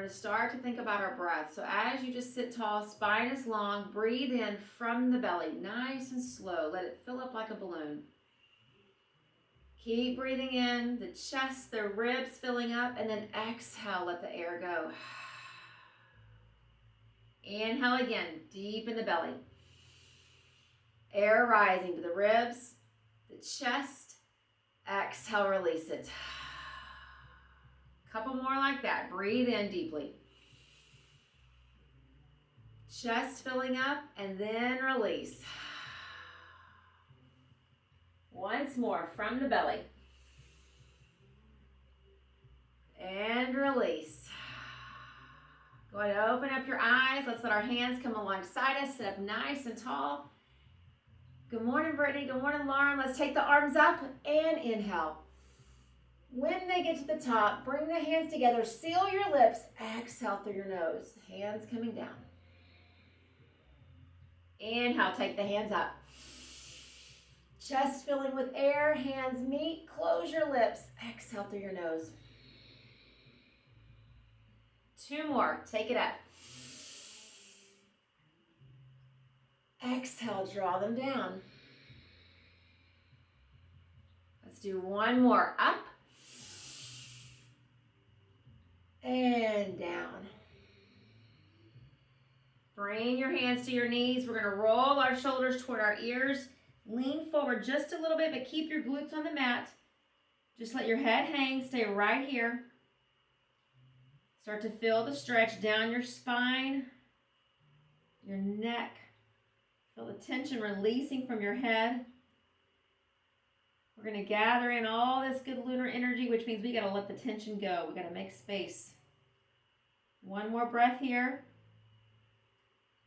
going to start to think about our breath. So as you just sit tall, spine is long, breathe in from the belly, nice and slow. Let it fill up like a balloon. Keep breathing in, the chest, the ribs filling up, and then exhale, let the air go. Inhale again, deep in the belly. Air rising to the ribs, the chest. Exhale, release it. Couple more like that. Breathe in deeply. Chest filling up, and then release. Once more from the belly. And release. Go ahead and open up your eyes. Let's let our hands come alongside us. Sit up nice and tall. Good morning, Brittany. Good morning, Lauren. Let's take the arms up and inhale. When they get to the top, bring the hands together. Seal your lips. Exhale through your nose. Hands coming down. Inhale, take the hands up. Chest filling with air. Hands meet. Close your lips. Exhale through your nose. Two more. Take it up. Exhale, draw them down. Let's do one more. Up. And down. Bring your hands to your knees. We're going to roll our shoulders toward our ears. Lean forward just a little bit, but keep your glutes on the mat. Just let your head hang. Stay right here. Start to feel the stretch down your spine, your neck. Feel the tension releasing from your head. We're going to gather in all this good lunar energy, which means we got to let the tension go. We got to make space. One more breath here.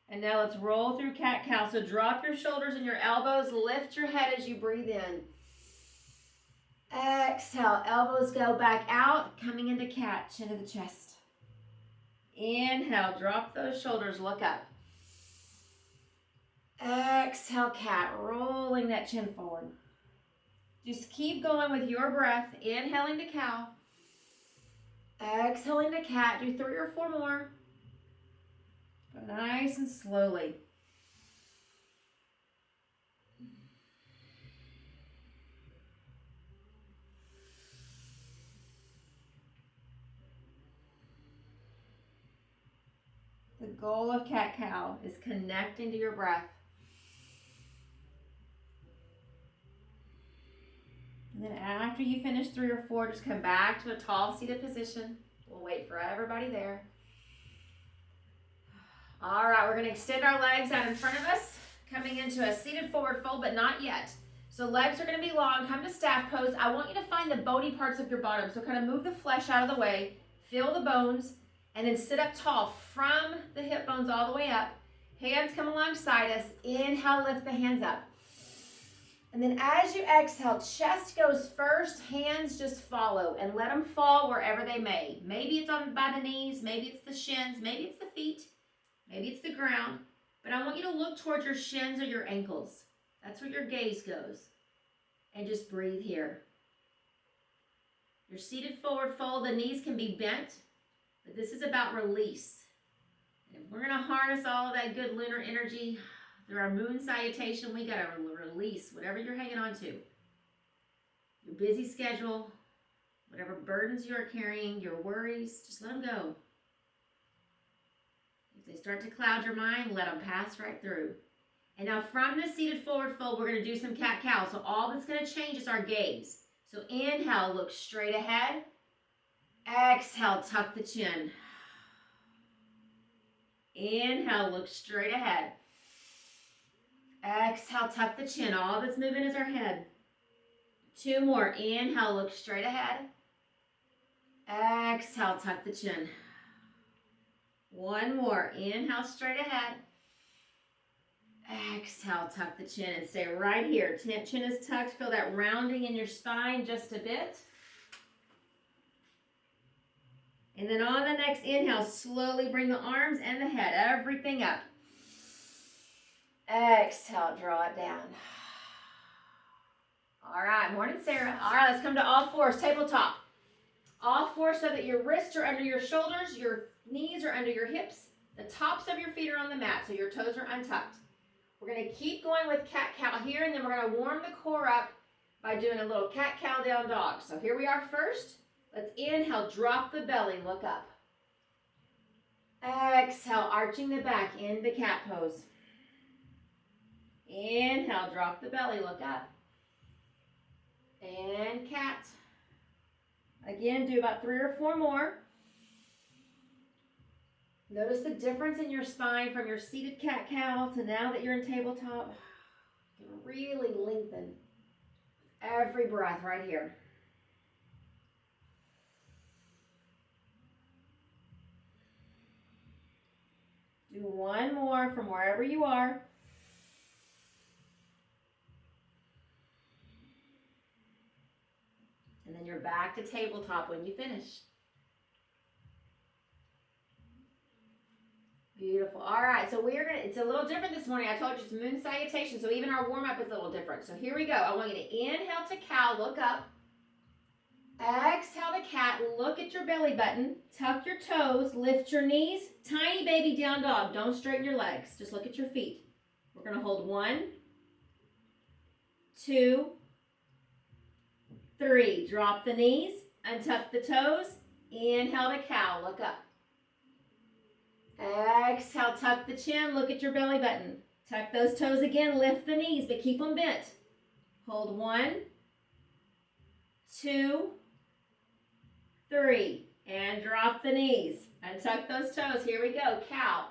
And now let's roll through cat-cow. So drop your shoulders and your elbows. Lift your head as you breathe in. Exhale. Elbows go back out. Coming into cat. Chin to the chest. Inhale. Drop those shoulders. Look up. Exhale, cat. Rolling that chin forward. Just keep going with your breath. Inhaling to cow. Exhaling to cat. Do 3 or 4 more. Go nice and slowly. The goal of cat-cow is connecting to your breath. And then after you finish 3 or 4, just come back to a tall seated position. We'll wait for everybody there. All right, we're going to extend our legs out in front of us, coming into a seated forward fold, but not yet. So legs are going to be long. Come to staff pose. I want you to find the bony parts of your bottom. So kind of move the flesh out of the way, feel the bones, and then sit up tall from the hip bones all the way up. Hands come alongside us. Inhale, lift the hands up. And then as you exhale, chest goes first, hands just follow and let them fall wherever they may. Maybe it's on by the knees, maybe it's the shins, maybe it's the feet, maybe it's the ground. But I want you to look towards your shins or your ankles. That's where your gaze goes. And just breathe here. Your seated forward fold, the knees can be bent, but this is about release. And if we're going to harness all of that good lunar energy through our moon salutation, we got to release whatever you're hanging on to. Your busy schedule, whatever burdens you're carrying, your worries, just let them go. If they start to cloud your mind, let them pass right through. And now from the seated forward fold, we're going to do some cat-cow. So all that's going to change is our gaze. So inhale, look straight ahead. Exhale, tuck the chin. Inhale, look straight ahead. Exhale, tuck the chin. All that's moving is our head. 2 more. Inhale, look straight ahead. Exhale, tuck the chin. 1 more. Inhale, straight ahead. Exhale, tuck the chin and stay right here. Chin is tucked. Feel that rounding in your spine just a bit. And then on the next inhale, slowly bring the arms and the head, everything up. Exhale, draw it down. All right, morning, Sarah. All right, let's come to all fours, tabletop. All fours so that your wrists are under your shoulders, your Knees are under your hips. The tops of your feet are on the mat, so your toes are untucked. We're going to keep going with cat-cow here, and then we're going to warm the core up by doing a little cat-cow down dog. So here we are first. Let's inhale, drop the belly, look up. Exhale, arching the back into cat pose. Inhale, drop the belly, look up. And cat. Again, do about 3 or 4 more. Notice the difference in your spine from your seated cat-cow to now that you're in tabletop. You can really lengthen every breath right here. Do 1 more from wherever you are. And then you're back to tabletop when you finish. Beautiful. All right, so it's a little different this morning. I told you it's moon salutation, so even our warm-up is a little different. So here we go. I want you to inhale to cow, look up. Exhale to cat, look at your belly button, tuck your toes, lift your knees, tiny baby down dog. Don't straighten your legs, just look at your feet. We're going to hold 1, 2, 3. Drop the knees, untuck the toes, inhale to cow, look up. Exhale, tuck the chin, look at your belly button. Tuck those toes again, lift the knees, but keep them bent. Hold 1, 2, 3, and drop the knees. Untuck those toes. Here we go. Cow.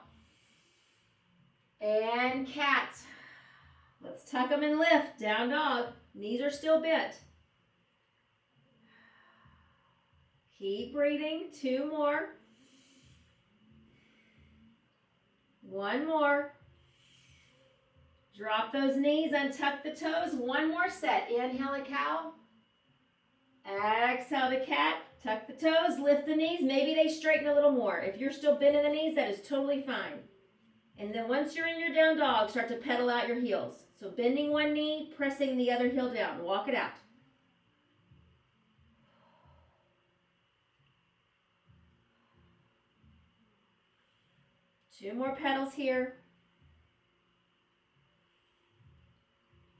And cat. Let's tuck them and lift. Down dog. Knees are still bent. Keep breathing. 2 more. 1 more. Drop those knees. Untuck the toes. 1 more set. Inhale a cow. Exhale the cat. Tuck the toes, lift the knees. Maybe they straighten a little more. If you're still bending the knees, that is totally fine. And then once you're in your down dog, start to pedal out your heels. So bending one knee, pressing the other heel down. Walk it out. Two more pedals here.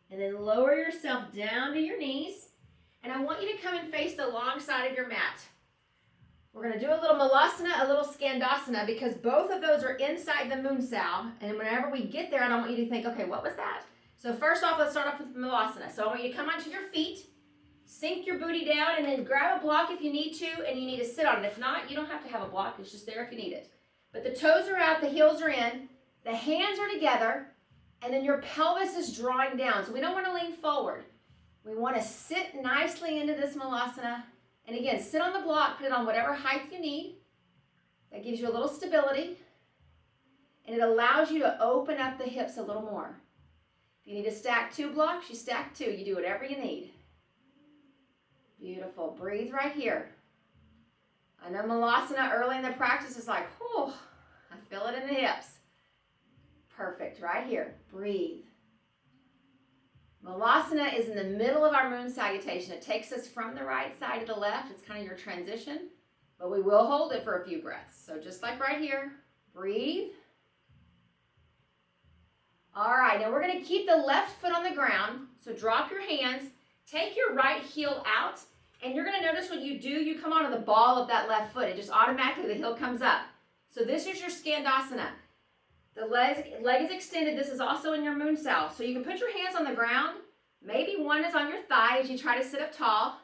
And then lower yourself down to your knees. And I want you to come and face the long side of your mat. We're going to do a little malasana, a little skandasana, because both of those are inside the moon sal. And whenever we get there, I don't want you to think, okay, what was that? So first off, let's start off with malasana. So I want you to come onto your feet, sink your booty down, and then grab a block if you need to, and you need to sit on it. If not, you don't have to have a block. It's just there if you need it. But the toes are out, the heels are in, the hands are together, and then your pelvis is drawing down. So we don't want to lean forward. We want to sit nicely into this malasana. And again, sit on the block, put it on whatever height you need. That gives you a little stability. And it allows you to open up the hips a little more. If you need to stack 2 blocks, you stack 2. You do whatever you need. Beautiful. Breathe right here. I know malasana early in the practice is like, whew, I feel it in the hips. Perfect. Right here. Breathe. Malasana is in the middle of our moon salutation. It takes us from the right side to the left. It's kind of your transition, but we will hold it for a few breaths. So just like right here, breathe. All right, now we're going to keep the left foot on the ground. So drop your hands, take your right heel out, and you're going to notice when you do, you come onto the ball of that left foot. It just automatically, the heel comes up. So this is your Skandasana. The leg is extended. This is also in your moon sal. So you can put your hands on the ground. Maybe one is on your thigh as you try to sit up tall.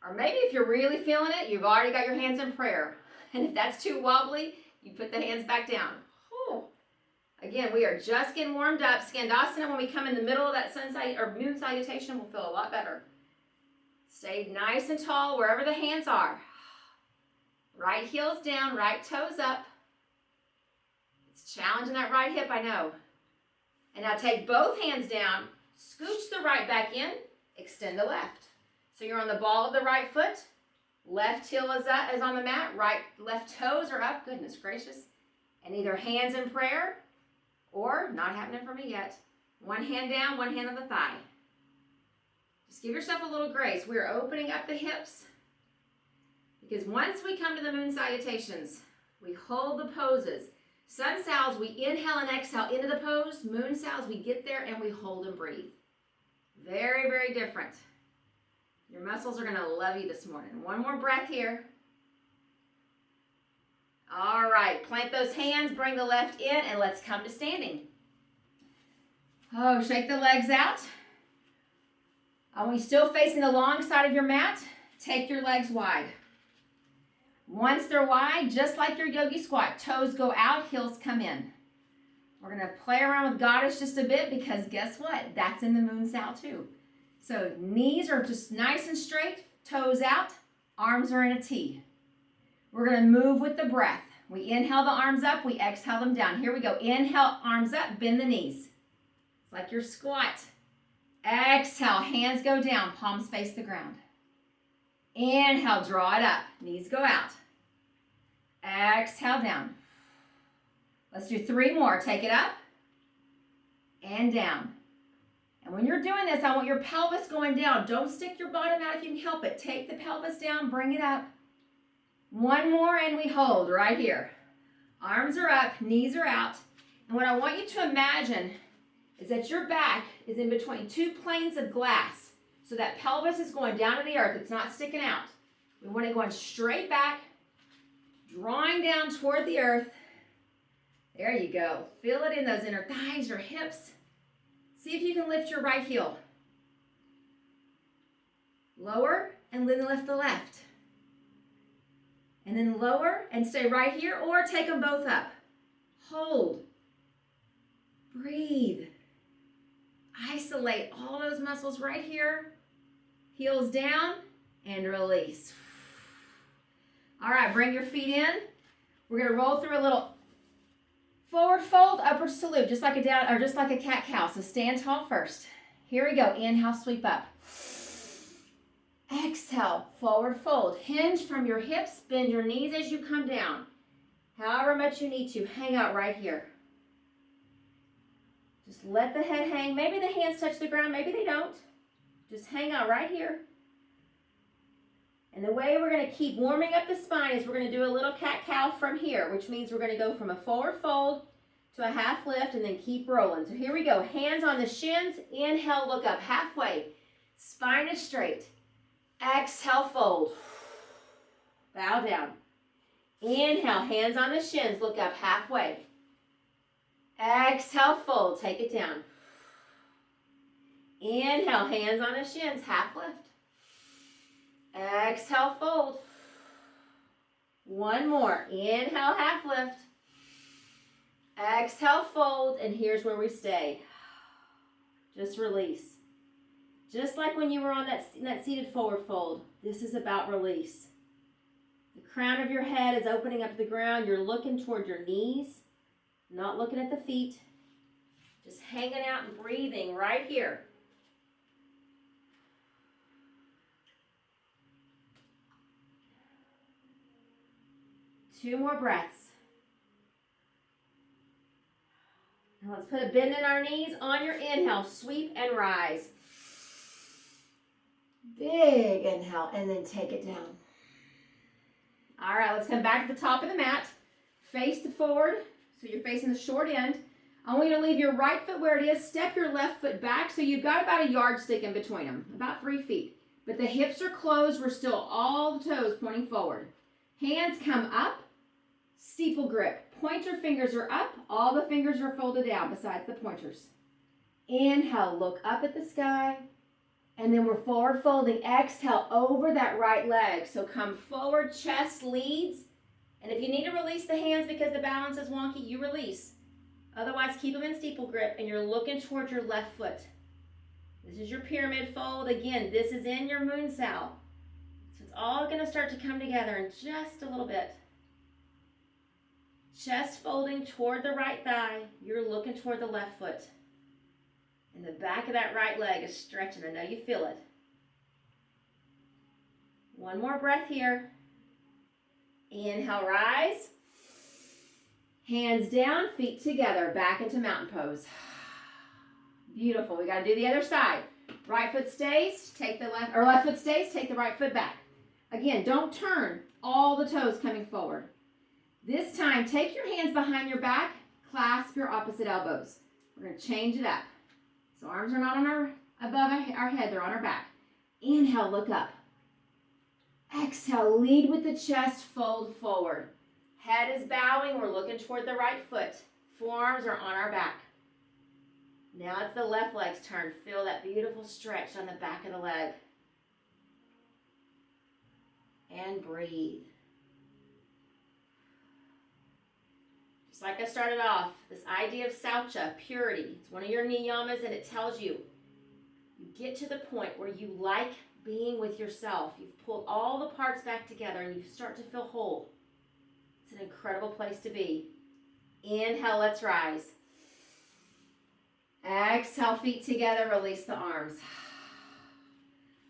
Or maybe if you're really feeling it, you've already got your hands in prayer. And if that's too wobbly, you put the hands back down. Whew. Again, we are just getting warmed up. Skandasana, when we come in the middle of that moon salutation, will feel a lot better. Stay nice and tall wherever the hands are. Right heels down, right toes up. It's challenging that right hip, I know. And now take both hands down, scooch the right back in, extend the left. So you're on the ball of the right foot, left heel is on the mat, left toes are up, goodness gracious. And either hands in prayer, or, not happening for me yet, one hand down, one hand on the thigh. Just give yourself a little grace. We're opening up the hips, because once we come to the moon salutations, We hold the poses. Sun sals, we inhale and exhale into the pose. Moon sals, we get there and we hold and breathe. Very, very different. Your muscles are going to love you this morning. One more breath here. All right, plant those hands, bring the left in, and let's come to standing. Oh, shake the legs out. I want you still facing the long side of your mat. Take your legs wide. Once they're wide, just like your yogi squat, toes go out, heels come in. We're going to play around with goddess just a bit because guess what? That's in the moon sal too. So knees are just nice and straight, toes out, arms are in a T. We're going to move with the breath. We inhale the arms up, we exhale them down. Here we go. Inhale, arms up, bend the knees. It's like your squat. Exhale, hands go down, palms face the ground. Inhale, draw it up, knees go out. Exhale, down. Let's do 3 more. Take it up and down. And when you're doing this, I want your pelvis going down. Don't stick your bottom out if you can help it. Take the pelvis down, bring it up. 1 more and we hold right here. Arms are up, knees are out. And what I want you to imagine is that your back is in between 2 planes of glass. So that pelvis is going down to the earth. It's not sticking out. We want it going straight back, drawing down toward the earth. There you go. Feel it in those inner thighs, your hips. See if you can lift your right heel. Lower and then lift the left. And then lower and stay right here or take them both up. Hold. Breathe. Isolate all those muscles right here. Heels down and release. All right, bring your feet in. We're going to roll through a little forward fold, upward salute, just like a down or just like a cat cow. So stand tall first. Here we go. Inhale, sweep up. Exhale, forward fold. Hinge from your hips, bend your knees as you come down. However much you need to, hang out right here. Just let the head hang. Maybe the hands touch the ground, maybe they don't. Just hang out right here. And the way we're going to keep warming up the spine is we're going to do a little cat-cow from here, which means we're going to go from a forward fold to a half lift and then keep rolling. So here we go. Hands on the shins. Inhale, look up halfway. Spine is straight. Exhale, fold. Bow down. Inhale, hands on the shins. Look up halfway. Exhale, fold. Take it down. Inhale, hands on the shins. Half lift. Exhale, fold. 1 more. Inhale, half lift. Exhale, fold. And here's where we stay. Just release. Just like when you were on that seated forward fold, this is about release. The crown of your head is opening up to the ground. You're looking toward your knees, not looking at the feet. Just hanging out and breathing right here. Two more breaths. Now let's put a bend in our knees on your inhale. Sweep and rise. Big inhale and then take it down. All right, let's come back to the top of the mat. Face to forward, so you're facing the short end. I want you to leave your right foot where it is. Step your left foot back, so you've got about a yardstick in between them, about 3 feet. But the hips are closed. We're still all the toes pointing forward. Hands come up, steeple grip. Pointer fingers are up. All the fingers are folded down besides the pointers. Inhale, look up at the sky. And then we're forward folding. Exhale over that right leg. So come forward, chest leads. And if you need to release the hands because the balance is wonky, you release. Otherwise, keep them in steeple grip and you're looking towards your left foot. This is your pyramid fold. Again, this is in your moon sal. So it's all going to start to come together in just a little bit. Chest folding toward the right thigh. You're looking toward the left foot. And the back of that right leg is stretching. I know you feel it. 1 more breath here. Inhale, rise. Hands down, feet together, back into mountain pose. Beautiful. We got to do the other side. Right foot stays, take the left, or left foot stays, take the right foot back. Again, don't turn. All the toes coming forward. This time, take your hands behind your back, clasp your opposite elbows. We're going to change it up. So arms are not on above our head, they're on our back. Inhale, look up. Exhale, lead with the chest, fold forward. Head is bowing, we're looking toward the right foot. Forearms are on our back. Now it's the left leg's turn. Feel that beautiful stretch on the back of the leg. And breathe. Just like I started off, this idea of saucha, purity. It's one of your niyamas, and it tells you get to the point where you like being with yourself. You've pulled all the parts back together and you start to feel whole. It's an incredible place to be. Inhale, let's rise. Exhale, feet together, release the arms.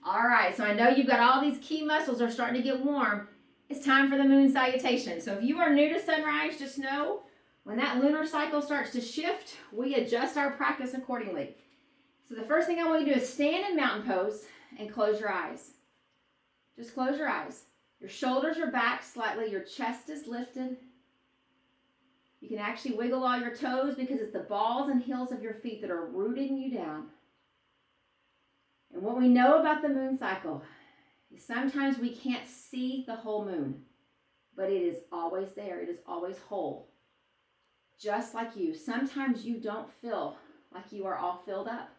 All right, so I know you've got all these key muscles are starting to get warm. It's time for the moon salutation. So if you are new to sunrise, just know when that lunar cycle starts to shift, we adjust our practice accordingly. So the first thing I want you to do is stand in mountain pose and close your eyes. Just close your eyes. Your shoulders are back slightly. Your chest is lifted. You can actually wiggle all your toes because it's the balls and heels of your feet that are rooting you down. And what we know about the moon cycle is sometimes we can't see the whole moon, but it is always there. It is always whole. Just like you. Sometimes you don't feel like you are all filled up,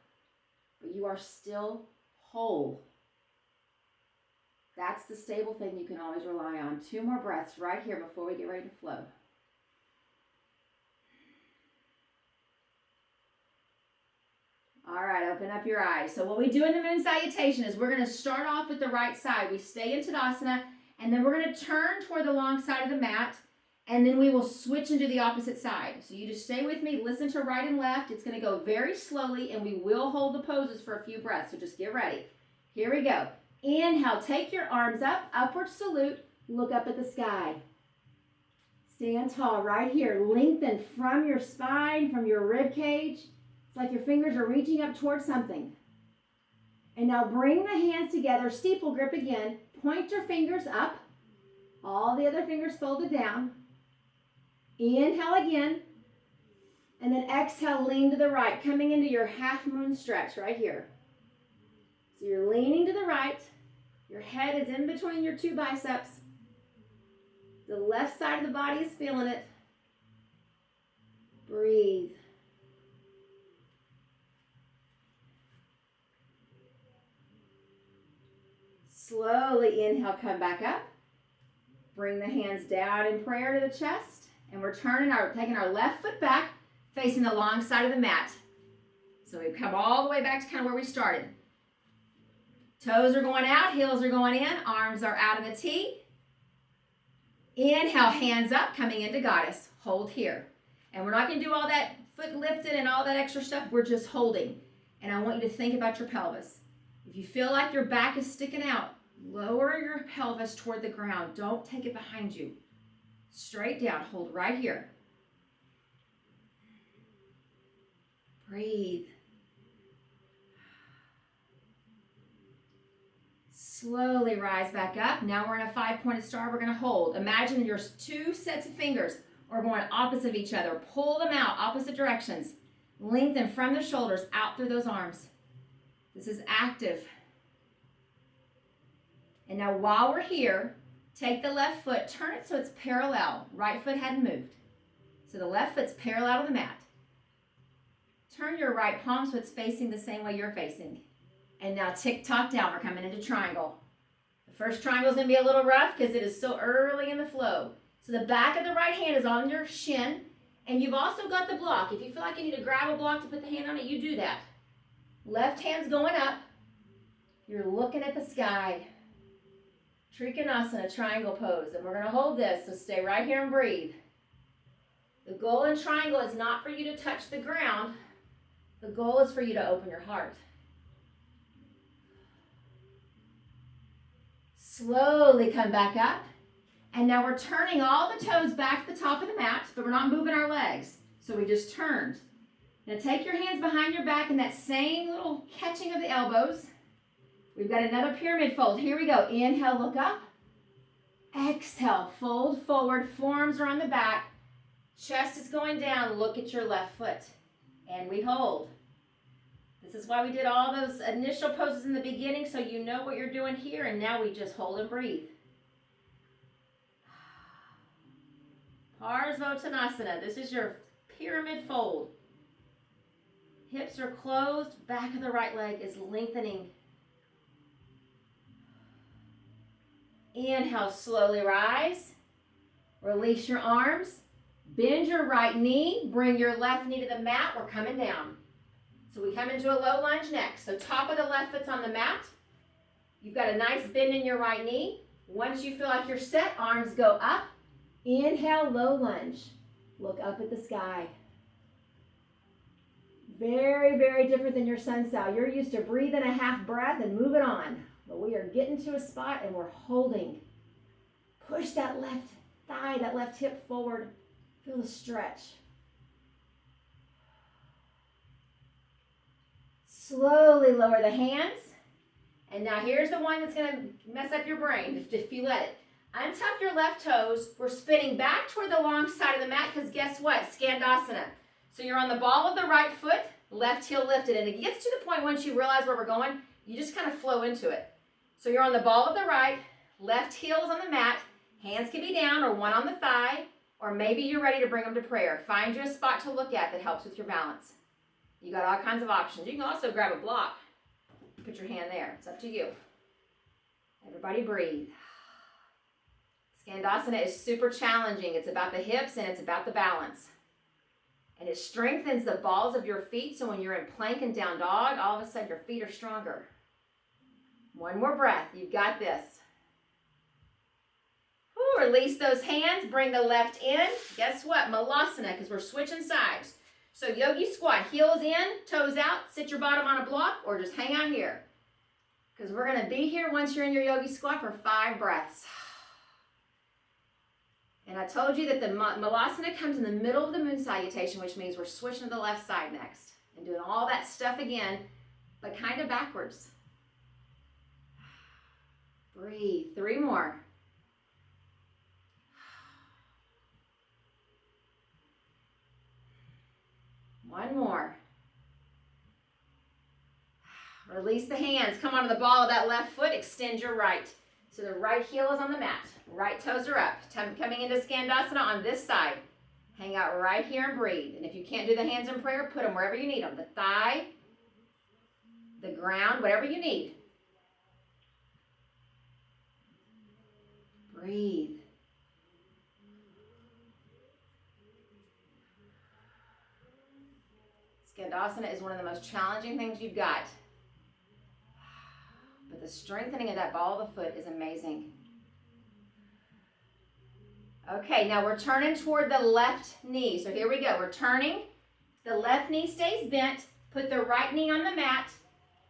but you are still whole. That's the stable thing you can always rely on. 2 more breaths right here before we get ready to flow. All right, open up your eyes. So what we do in the moon salutation is we're going to start off with the right side. We stay in Tadasana, and then we're going to turn toward the long side of the mat, and then we will switch into the opposite side. So you just stay with me, listen to right and left. It's going to go very slowly, and we will hold the poses for a few breaths, so just get ready. Here we go. Inhale, take your arms up, upward salute, look up at the sky. Stand tall right here. Lengthen from your spine, from your rib cage. It's like your fingers are reaching up towards something. And now bring the hands together, steeple grip again. Point your fingers up. All the other fingers folded down. Inhale again. And then exhale, lean to the right, coming into your half moon stretch right here. So you're leaning to the right. Your head is in between your 2 biceps. The left side of the body is feeling it. Breathe. Slowly inhale, come back up. Bring the hands down in prayer to the chest. And we're taking our left foot back, facing the long side of the mat. So we've come all the way back to kind of where we started. Toes are going out, heels are going in, arms are out of the T. Inhale, hands up, coming into goddess. Hold here. And we're not going to do all that foot lifted and all that extra stuff. We're just holding. And I want you to think about your pelvis. If you feel like your back is sticking out, lower your pelvis toward the ground. Don't take it behind you. Straight down. Hold right here. Breathe. Slowly rise back up. Now we're in a 5-pointed star. We're going to hold. Imagine your 2 sets of fingers are going opposite of each other. Pull them out, opposite directions. Lengthen from the shoulders out through those arms. This is active. And now while we're here, take the left foot, turn it so it's parallel. Right foot hadn't moved. So the left foot's parallel to the mat. Turn your right palm so it's facing the same way you're facing. And now tick-tock down. We're coming into triangle. The first triangle is going to be a little rough because it is so early in the flow. So the back of the right hand is on your shin. And you've also got the block. If you feel like you need to grab a block to put the hand on it, you do that. Left hand's going up. You're looking at the sky. Skandasana, triangle pose. And we're going to hold this, so stay right here and breathe. The goal in triangle is not for you to touch the ground. The goal is for you to open your heart. Slowly come back up. And now we're turning all the toes back to the top of the mat, but we're not moving our legs. So we just turned. Now take your hands behind your back in that same little catching of the elbows. We've got another pyramid fold. Here we go. Inhale, look up. Exhale, fold forward, forearms are on the back, chest is going down, look at your left foot, and we hold. This is why we did all those initial poses in the beginning, so you know what you're doing here, and now we just hold and breathe. Parsvottanasana, this is your pyramid fold. Hips are closed, back of the right leg is lengthening. Inhale, slowly rise. Release your arms. Bend your right knee. Bring your left knee to the mat. We're coming down. So we come into a low lunge next. So top of the left foot's on the mat. You've got a nice bend in your right knee. Once you feel like you're set, arms go up. Inhale, low lunge. Look up at the sky. Very, very different than your sun sal. You're used to breathing a half breath and moving on. But we are getting to a spot and we're holding. Push that left thigh, that left hip forward. Feel the stretch. Slowly lower the hands. And now here's the one that's going to mess up your brain if you let it. Untuck your left toes. We're spinning back toward the long side of the mat because guess what? Skandasana. So you're on the ball of the right foot, left heel lifted. And it gets to the point once you realize where we're going, you just kind of flow into it. So you're on the ball of the right, left heel is on the mat, hands can be down or one on the thigh, or maybe you're ready to bring them to prayer. Find you a spot to look at that helps with your balance. You got all kinds of options. You can also grab a block. Put your hand there. It's up to you. Everybody breathe. Skandasana is super challenging. It's about the hips and it's about the balance. And it strengthens the balls of your feet, so when you're in plank and down dog, all of a sudden your feet are stronger. One more breath. You've got this. Whew, release those hands. Bring the left in. Guess what? Malasana, because we're switching sides. So yogi squat. Heels in, toes out. Sit your bottom on a block or just hang out here. Because we're going to be here once you're in your yogi squat for 5 breaths. And I told you that the Malasana comes in the middle of the moon salutation, which means we're switching to the left side next. And doing all that stuff again, but kind of backwards. Breathe. 3 more. One more. Release the hands. Come onto the ball of that left foot. Extend your right. So the right heel is on the mat. Right toes are up. Coming into Skandasana on this side. Hang out right here and breathe. And if you can't do the hands in prayer, put them wherever you need them. The thigh, the ground, whatever you need. Breathe. Skandasana is one of the most challenging things you've got. But the strengthening of that ball of the foot is amazing. Okay, now we're turning toward the left knee. So here we go. We're turning. The left knee stays bent. Put the right knee on the mat.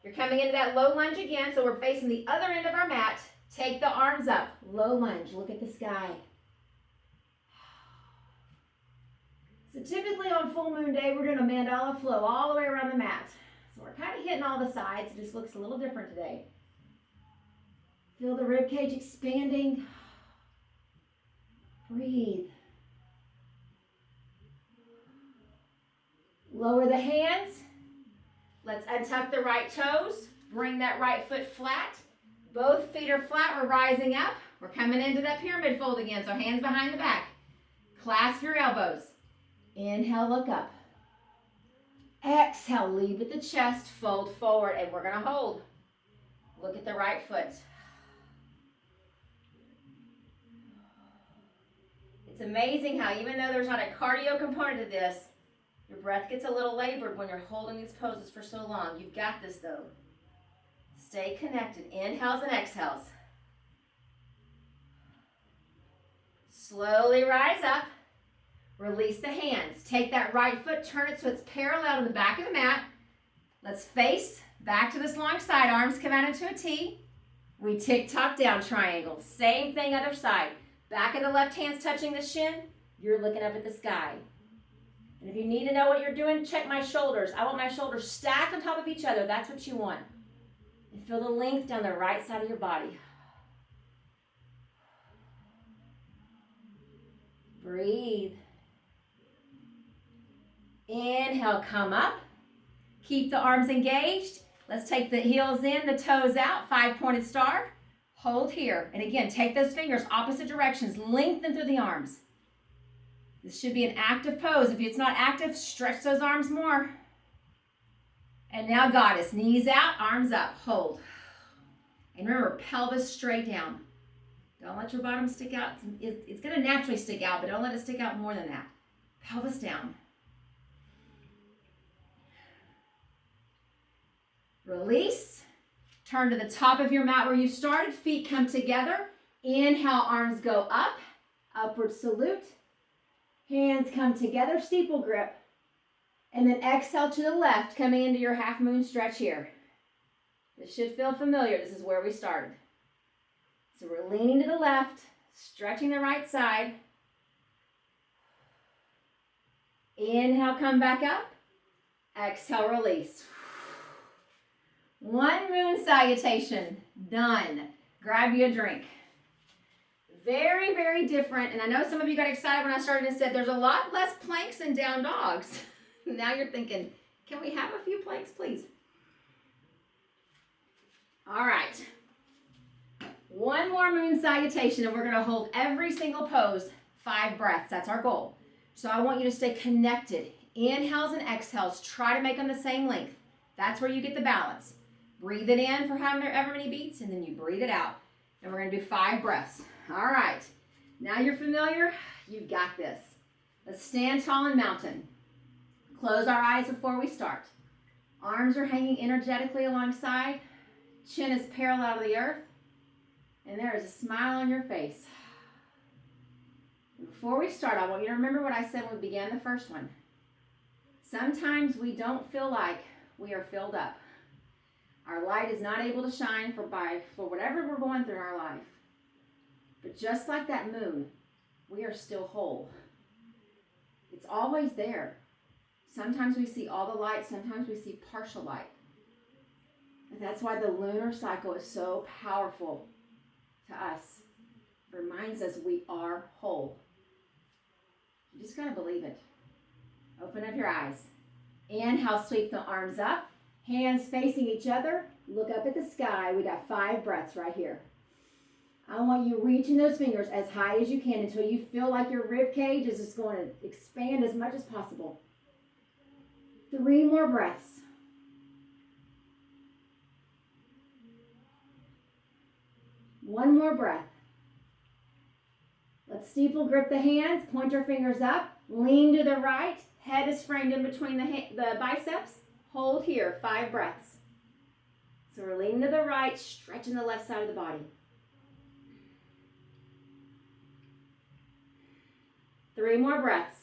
You're coming into that low lunge again. So we're facing the other end of our mat. Take the arms up. Low lunge. Look at the sky. So typically on full moon day, we're doing a mandala flow all the way around the mat. So we're kind of hitting all the sides. It just looks a little different today. Feel the rib cage expanding. Breathe. Lower the hands. Let's untuck the right toes. Bring that right foot flat. Both feet are flat. We're rising up. We're coming into that pyramid fold again. So hands behind the back. Clasp your elbows. Inhale, look up. Exhale, lead with the chest. Fold forward, and we're going to hold. Look at the right foot. It's amazing how even though there's not a cardio component to this, your breath gets a little labored when you're holding these poses for so long. You've got this though. Stay connected. Inhales and exhales. Slowly rise up. Release the hands. Take that right foot, turn it so it's parallel to the back of the mat. Let's face back to this long side. Arms come out into a T. We tick-tock down triangle. Same thing other side. Back of the left hand's touching the shin. You're looking up at the sky. And if you need to know what you're doing, check my shoulders. I want my shoulders stacked on top of each other. That's what you want. And feel the length down the right side of your body. Breathe. Inhale, come up. Keep the arms engaged. Let's take the heels in, the toes out, 5-pointed star. Hold here. And again, take those fingers opposite directions. Lengthen through the arms. This should be an active pose. If it's not active, stretch those arms more. And now goddess. Knees out, arms up. Hold. And remember, pelvis straight down. Don't let your bottom stick out. It's going to naturally stick out, but don't let it stick out more than that. Pelvis down. Release. Turn to the top of your mat where you started. Feet come together. Inhale, arms go up. Upward salute. Hands come together, steeple grip. And then exhale to the left, coming into your half moon stretch here. This should feel familiar. This is where we started. So we're leaning to the left, stretching the right side. Inhale, come back up. Exhale, release. One moon salutation. Done. Grab you a drink. Very, very different. And I know some of you got excited when I started and said there's a lot less planks and down dogs. Now you're thinking, can we have a few planks, please? All right. One more moon salutation, and we're going to hold every single pose 5 breaths. That's our goal. So I want you to stay connected. Inhales and exhales. Try to make them the same length. That's where you get the balance. Breathe it in for however many beats, and then you breathe it out. And we're going to do 5 breaths. All right. Now you're familiar. You've got this. Let's stand tall in mountain. Close our eyes before we start. Arms are hanging energetically alongside. Chin is parallel to the earth. And there is a smile on your face. And before we start, I want you to remember what I said when we began the first one. Sometimes we don't feel like we are filled up. Our light is not able to shine for whatever we're going through in our life. But just like that moon, we are still whole. It's always there. Sometimes we see all the light, sometimes we see partial light. And that's why the lunar cycle is so powerful to us. It reminds us we are whole. You just got to believe it. Open up your eyes. Inhale, sweep the arms up. Hands facing each other. Look up at the sky. We got 5 breaths right here. I want you reaching those fingers as high as you can until you feel like your rib cage is just going to expand as much as possible. 3 more breaths. One more breath. Let's steeple grip the hands, point our fingers up, lean to the right, head is framed in between the biceps. Hold here, 5 breaths. So we're leaning to the right, stretching the left side of the body. 3 more breaths.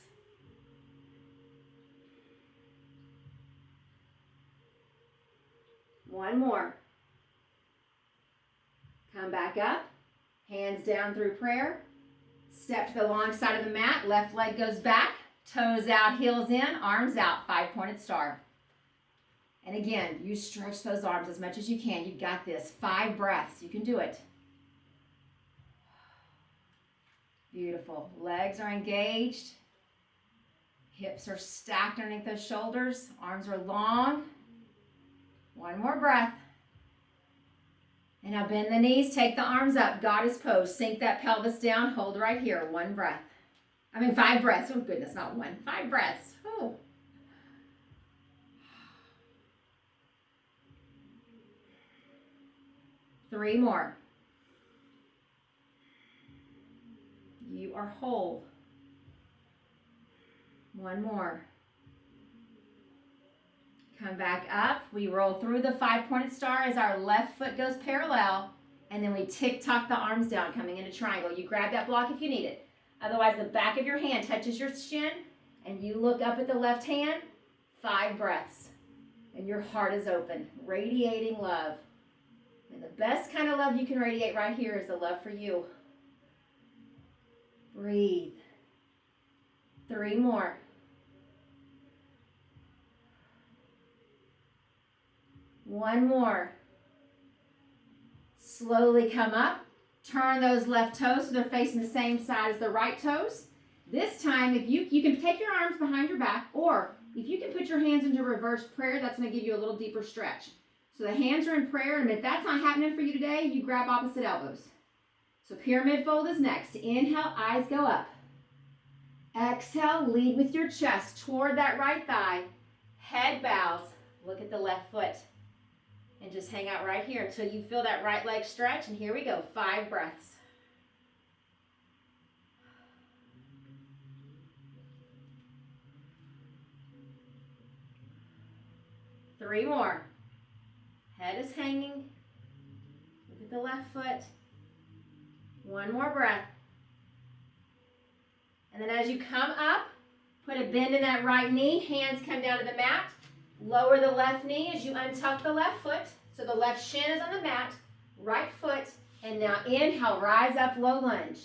One more. Come back up. Hands down through prayer. Step to the long side of the mat. Left leg goes back. Toes out, heels in, arms out. 5-pointed star. And again, you stretch those arms as much as you can. You've got this. 5 breaths. You can do it. Beautiful. Legs are engaged. Hips are stacked underneath those shoulders. Arms are long. One more breath. And now bend the knees, take the arms up, goddess pose. Sink that pelvis down, hold right here. 1 breath. 5 breaths. Oh goodness, not 1. 5 breaths. Oh. Three more. You are whole. 1 more. Come back up. We roll through the 5-pointed star as our left foot goes parallel, and then we tick-tock the arms down, coming into triangle. You grab that block if you need it. Otherwise, the back of your hand touches your shin, and you look up at the left hand. 5 breaths, and your heart is open, radiating love. And the best kind of love you can radiate right here is the love for you. Breathe. 3 more. One more. Slowly come up. Turn those left toes so they're facing the same side as the right toes. This time, if you can take your arms behind your back, or if you can put your hands into reverse prayer, that's going to give you a little deeper stretch. So the hands are in prayer, and if that's not happening for you today, you grab opposite elbows. So pyramid fold is next. Inhale, eyes go up. Exhale, lead with your chest toward that right thigh. Head bows. Look at the left foot. And just hang out right here until you feel that right leg stretch. And here we go, 5 breaths. Three more. Head is hanging. Look at the left foot. One more breath. And then as you come up, put a bend in that right knee. Hands come down to the mat. Lower the left knee as you untuck the left foot. So the left shin is on the mat. Right foot. And now inhale, rise up, low lunge.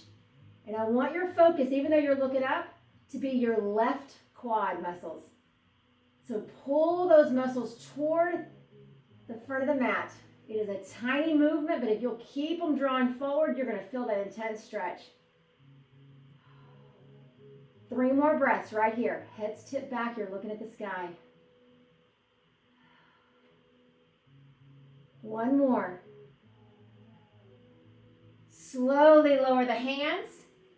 And I want your focus, even though you're looking up, to be your left quad muscles. So pull those muscles toward the front of the mat. It is a tiny movement, but if you'll keep them drawn forward, you're going to feel that intense stretch. 3 more breaths right here. Heads tipped back, you're looking at the sky. 1 more. Slowly lower the hands.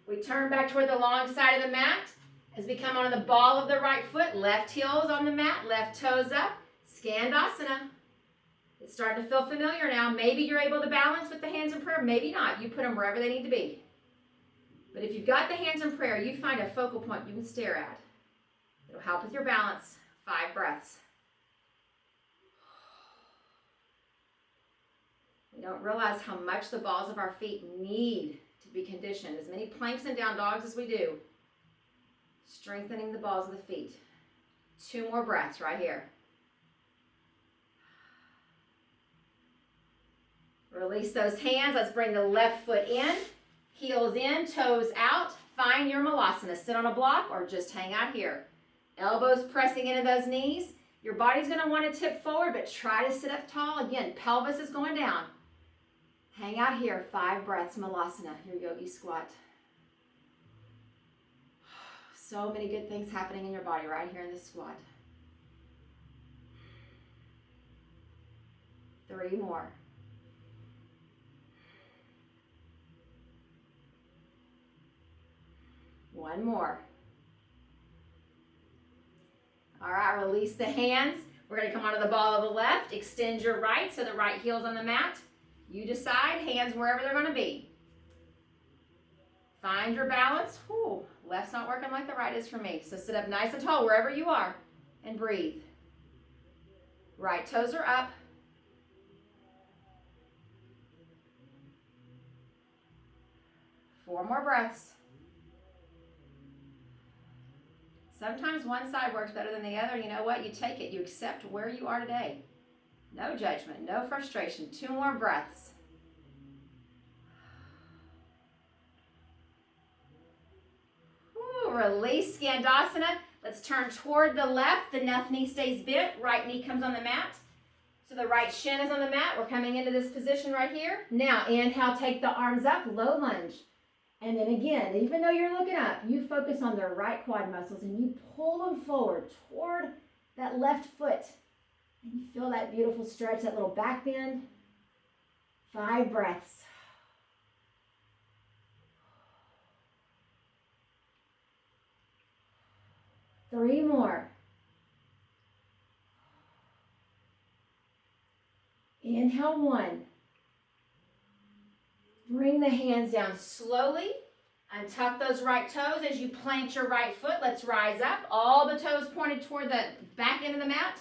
We turn back toward the long side of the mat. As we come onto the ball of the right foot, left heel is on the mat, left toes up, Skandasana. It's starting to feel familiar now. Maybe you're able to balance with the hands in prayer, maybe not. You put them wherever they need to be. But if you've got the hands in prayer, you find a focal point you can stare at. It'll help with your balance. 5 breaths. We don't realize how much the balls of our feet need to be conditioned. As many planks and down dogs as we do. Strengthening the balls of the feet. 2 more breaths right here. Release those hands. Let's bring the left foot in. Heels in, toes out. Find your malasana. Sit on a block or just hang out here. Elbows pressing into those knees. Your body's going to want to tip forward, but try to sit up tall. Again, pelvis is going down. Hang out here. 5 breaths, malasana, your yogi squat. So many good things happening in your body right here in this squat. 3 more. One more. All right, release the hands. We're going to come onto the ball of the left. Extend your right so the right heel's on the mat. You decide, hands wherever they're going to be. Find your balance. Whew, left's not working like the right is for me. So sit up nice and tall wherever you are and breathe. Right toes are up. Four more breaths. Sometimes one side works better than the other. You know what? You take it. You accept where you are today. No judgment, no frustration. 2 more breaths. Ooh, release Skandasana. Let's turn toward the left. The left knee stays bent. Right knee comes on the mat. So the right shin is on the mat. We're coming into this position right here. Now, inhale, take the arms up, low lunge. And then again, even though you're looking up, you focus on the right quad muscles and you pull them forward toward that left foot. And you feel that beautiful stretch, that little back bend. 5 breaths. Three more. Inhale, 1. Bring the hands down slowly. Untuck those right toes as you plant your right foot. Let's rise up. All the toes pointed toward the back end of the mat.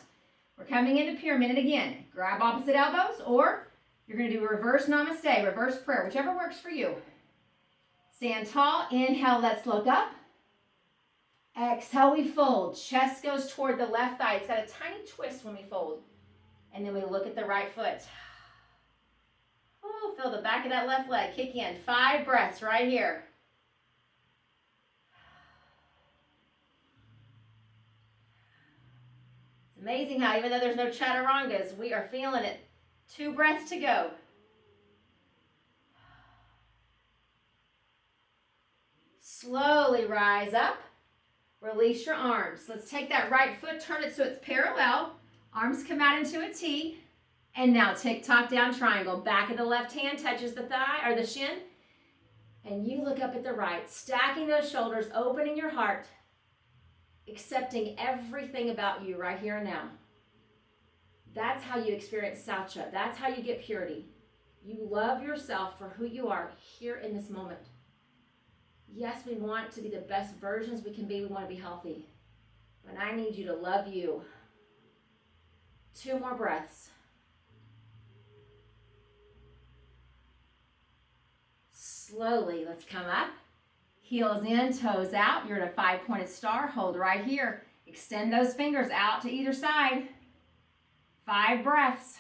We're coming into pyramid. And again, grab opposite elbows, or you're going to do reverse namaste, reverse prayer, whichever works for you. Stand tall. Inhale, let's look up. Exhale, we fold. Chest goes toward the left thigh. It's got a tiny twist when we fold. And then we look at the right foot. Oh, feel the back of that left leg kick in. 5 breaths right here. It's amazing how even though there's no chaturangas, we are feeling it. 2 breaths to go. Slowly rise up. Release your arms. Let's take that right foot, turn it so it's parallel. Arms come out into a T. And now top down triangle. Back of the left hand touches the thigh or the shin. And you look up at the right, stacking those shoulders, opening your heart, accepting everything about you right here and now. That's how you experience Saucha. That's how you get purity. You love yourself for who you are here in this moment. Yes, we want to be the best versions we can be. We want to be healthy. But I need you to love you. 2 more breaths. Slowly, let's come up. Heels in, toes out. You're in a 5-pointed star. Hold right here. Extend those fingers out to either side. 5 breaths.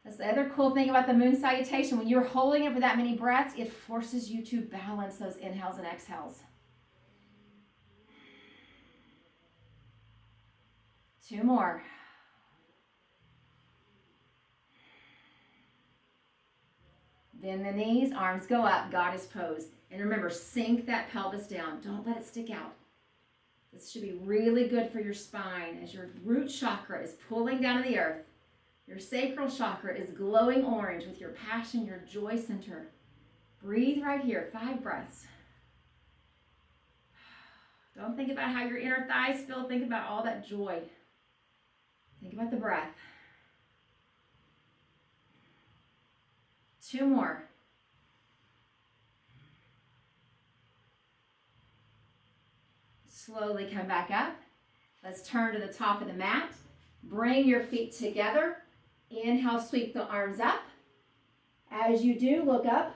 That's the other cool thing about the moon salutation. When you're holding it for that many breaths, it forces you to balance those inhales and exhales. 2 more. Bend the knees, arms go up, goddess pose. And remember, sink that pelvis down. Don't let it stick out. This should be really good for your spine as your root chakra is pulling down to the earth. Your sacral chakra is glowing orange with your passion, your joy center. Breathe right here, 5 breaths. Don't think about how your inner thighs feel. Think about all that joy. Think about the breath. 2 more. Slowly come back up. Let's turn to the top of the mat. Bring your feet together. Inhale, sweep the arms up. As you do, look up.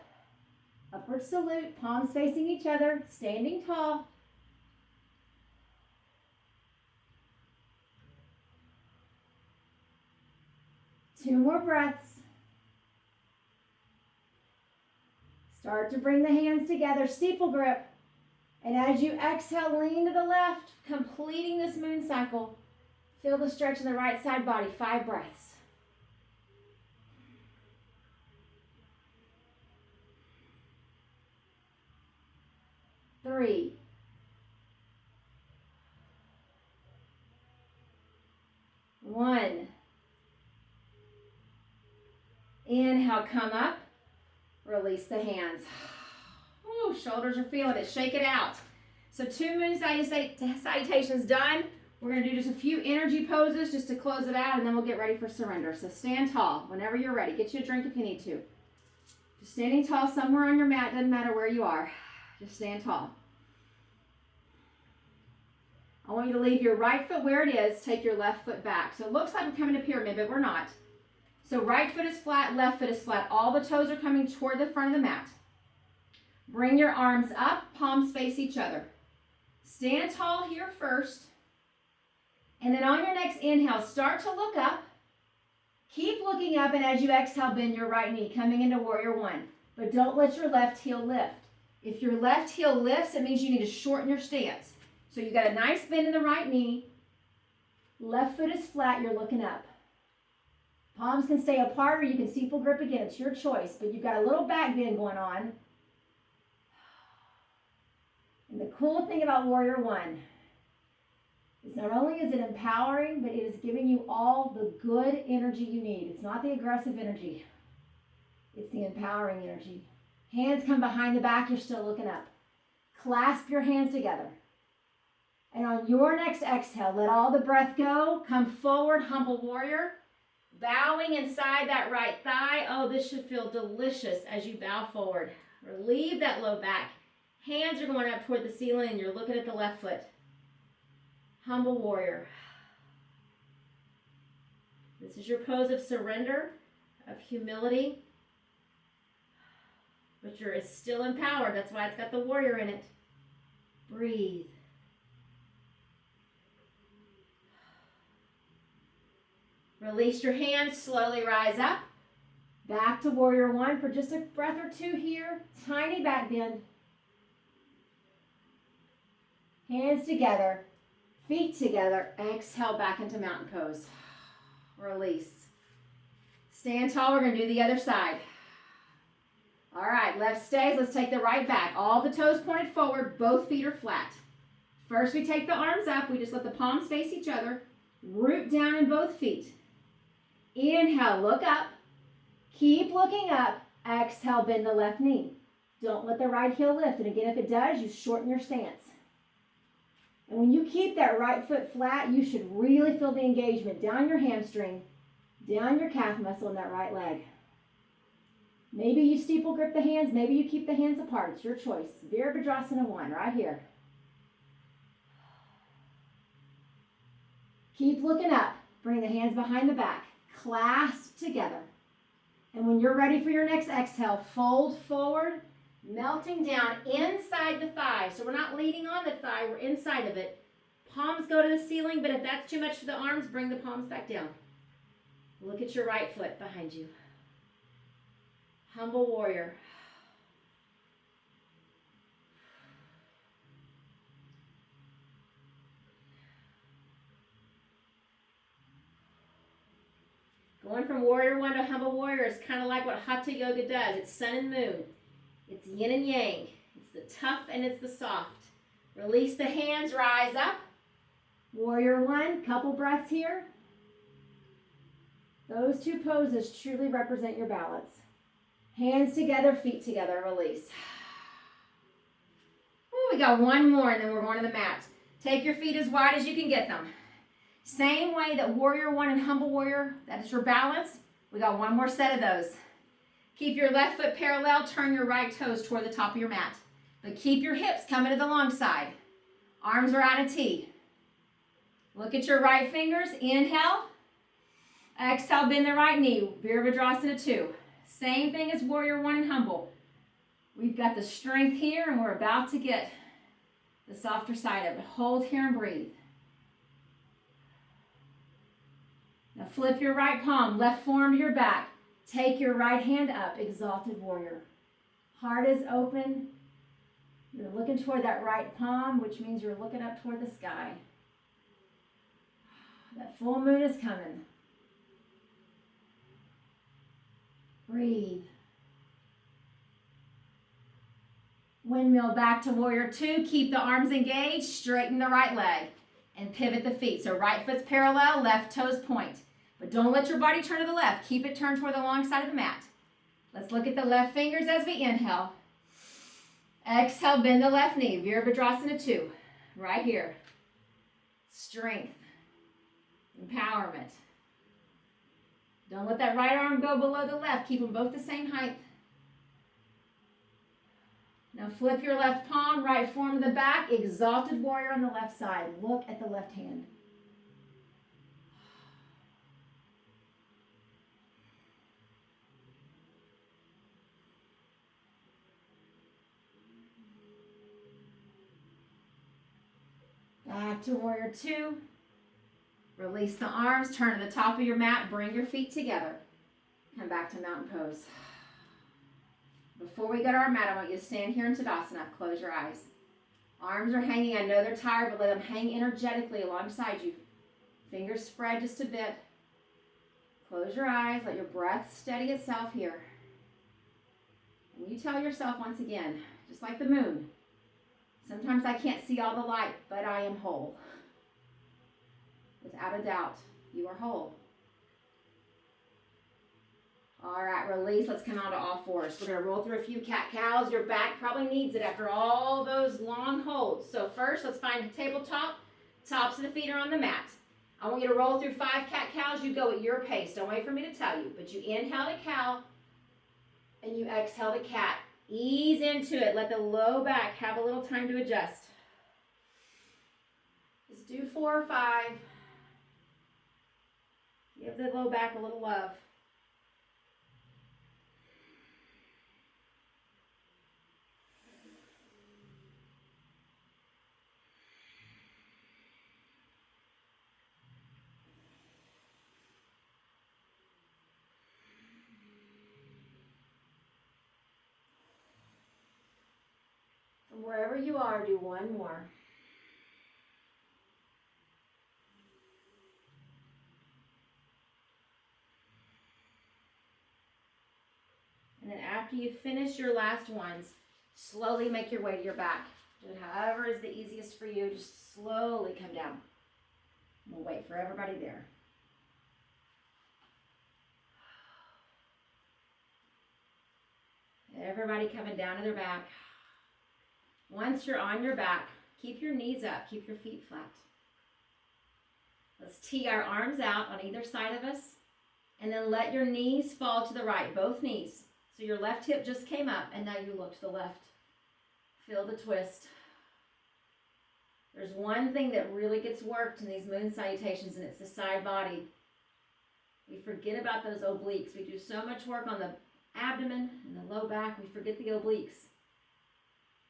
Upward salute, palms facing each other, standing tall. Two more breaths. Start to bring the hands together, steeple grip. And as you exhale, lean to the left, completing this moon cycle. Feel the stretch in the right side body, 5 breaths. Three. One. Inhale, come up. Release the hands. Ooh, shoulders are feeling it. Shake it out. So 2 moon salutations done. We're going to do just a few energy poses just to close it out, and then we'll get ready for surrender. So stand tall whenever you're ready. Get you a drink if you need to. Just standing tall somewhere on your mat. Doesn't matter where you are. Just stand tall. I want you to leave your right foot where it is. Take your left foot back. So it looks like we're coming to pyramid, but we're not. So right foot is flat, left foot is flat. All the toes are coming toward the front of the mat. Bring your arms up, palms face each other. Stand tall here first. And then on your next inhale, start to look up. Keep looking up, and as you exhale, bend your right knee, coming into warrior 1. But don't let your left heel lift. If your left heel lifts, it means you need to shorten your stance. So you got a nice bend in the right knee. Left foot is flat, you're looking up. Palms can stay apart or you can steeple grip again. It's your choice, but you've got a little back bend going on. And the cool thing about Warrior 1 is not only is it empowering, but it is giving you all the good energy you need. It's not the aggressive energy. It's the empowering energy. Hands come behind the back, you're still looking up. Clasp your hands together. And on your next exhale, let all the breath go. Come forward, humble warrior. Bowing inside that right thigh. Oh, this should feel delicious as you bow forward. Relieve that low back. Hands are going up toward the ceiling and you're looking at the left foot. Humble warrior. This is your pose of surrender, of humility. But you're still empowered. That's why it's got the warrior in it. Breathe. Release your hands, slowly rise up. Back to warrior 1 for just a breath or 2 here. Tiny back bend. Hands together, feet together. Exhale back into mountain pose. Release. Stand tall, we're going to do the other side. All right, left stays. Let's take the right back. All the toes pointed forward, both feet are flat. First, we take the arms up. We just let the palms face each other. Root down in both feet. Inhale, look up. Keep looking up. Exhale, bend the left knee. Don't let the right heel lift. And again, if it does, you shorten your stance. And when you keep that right foot flat, you should really feel the engagement down your hamstring, down your calf muscle in that right leg. Maybe you steeple grip the hands. Maybe you keep the hands apart. It's your choice. Virabhadrasana 1, right here. Keep looking up. Bring the hands behind the back. Clasp together. And when you're ready for your next exhale, fold forward, melting down inside the thigh. So we're not leaning on the thigh, we're inside of it. Palms go to the ceiling, but if that's too much for the arms, bring the palms back down. Look at your right foot behind you. Humble warrior. Going from warrior 1 to humble warrior is kind of like what Hatha Yoga does. It's sun and moon. It's yin and yang. It's the tough and it's the soft. Release the hands, rise up. Warrior 1, couple breaths here. Those two poses truly represent your balance. Hands together, feet together, release. Ooh, we got one more and then we're going to the mat. Take your feet as wide as you can get them. Same way that warrior 1 and humble warrior, that is your balance. We got one more set of those. Keep your left foot parallel, turn your right toes toward the top of your mat. But keep your hips coming to the long side. Arms are out of T. Look at your right fingers, inhale. Exhale, bend the right knee, Virabhadrasana 2. Same thing as warrior 1 and humble. We've got the strength here and we're about to get the softer side of it. Hold here and breathe. Now flip your right palm, left forearm to your back. Take your right hand up, exalted warrior. Heart is open. You're looking toward that right palm, which means you're looking up toward the sky. That full moon is coming. Breathe. Windmill back to warrior 2. Keep the arms engaged, straighten the right leg, and pivot the feet. So right foot's parallel, left toes point. But don't let your body turn to the left. Keep it turned toward the long side of the mat. Let's look at the left fingers as we inhale. Exhale, bend the left knee. Virabhadrasana 2. Right here. Strength. Empowerment. Don't let that right arm go below the left. Keep them both the same height. Now flip your left palm, right forearm to the back. Exalted warrior on the left side. Look at the left hand. Back to warrior 2. Release the arms, turn to the top of your mat, bring your feet together. Come back to mountain pose. Before we go to our mat, I want you to stand here in Tadasana. Close your eyes. Arms are hanging. I know they're tired, but let them hang energetically alongside you. Fingers spread just a bit. Close your eyes. Let your breath steady itself here. And you tell yourself once again, just like the moon, sometimes I can't see all the light, but I am whole. Without a doubt, you are whole. All right, release. Let's come out to all fours. We're going to roll through a few cat-cows. Your back probably needs it after all those long holds. So first, let's find a tabletop. Tops of the feet are on the mat. I want you to roll through 5 cat-cows. You go at your pace. Don't wait for me to tell you. But you inhale to cow, and you exhale to cat. Ease into it. Let the low back have a little time to adjust. Just do 4 or 5. Give the low back a little love. From wherever you are, do one more. And then after you finish your last ones, slowly make your way to your back. Do it however is the easiest for you. Just slowly come down. We'll wait for everybody there. Everybody coming down to their back. Once you're on your back, keep your knees up, keep your feet flat. Let's tee our arms out on either side of us, and then let your knees fall to the right, both knees. So your left hip just came up, and now you look to the left. Feel the twist. There's one thing that really gets worked in these moon salutations, and it's the side body. We forget about those obliques. We do so much work on the abdomen and the low back, we forget the obliques.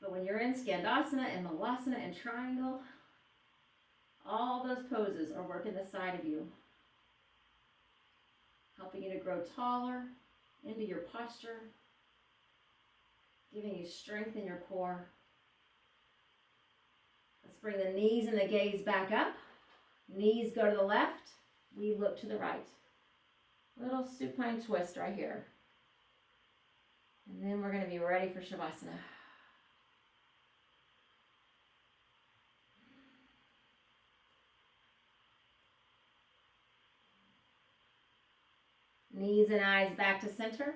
But when you're in Skandasana and Malasana and triangle, all those poses are working the side of you, helping you to grow taller into your posture, giving you strength in your core. Let's bring the knees and the gaze back up. Knees go to the left, we look to the right. Little supine twist right here. And then we're going to be ready for Shavasana. Knees and eyes back to center.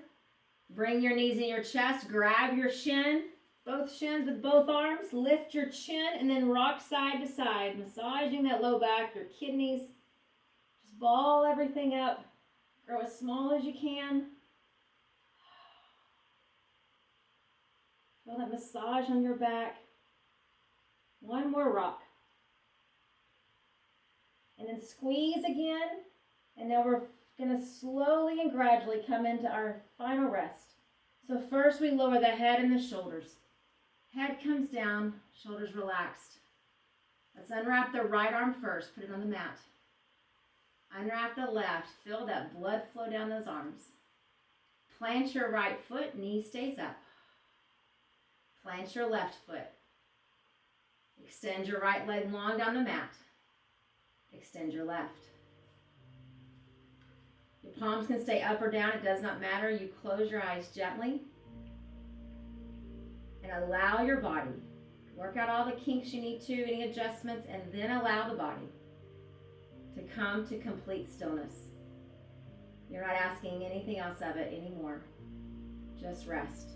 Bring your knees in your chest. Grab your shin, both shins with both arms. Lift your chin and then rock side to side. Massaging that low back, your kidneys. Just ball everything up. Grow as small as you can. Feel that massage on your back. One more rock. And then squeeze again. And now we're going to slowly and gradually come into our final rest. So first we lower the head and the shoulders. Head comes down, shoulders relaxed. Let's unwrap the right arm first. Put it on the mat. Unwrap the left. Feel that blood flow down those arms. Plant your right foot. Knee stays up. Plant your left foot. Extend your right leg long down the mat. Extend your left. Your palms can stay up or down. It does not matter. You close your eyes gently. And allow your body. Work out all the kinks you need to, any adjustments, and then allow the body to come to complete stillness. You're not asking anything else of it anymore. Just rest.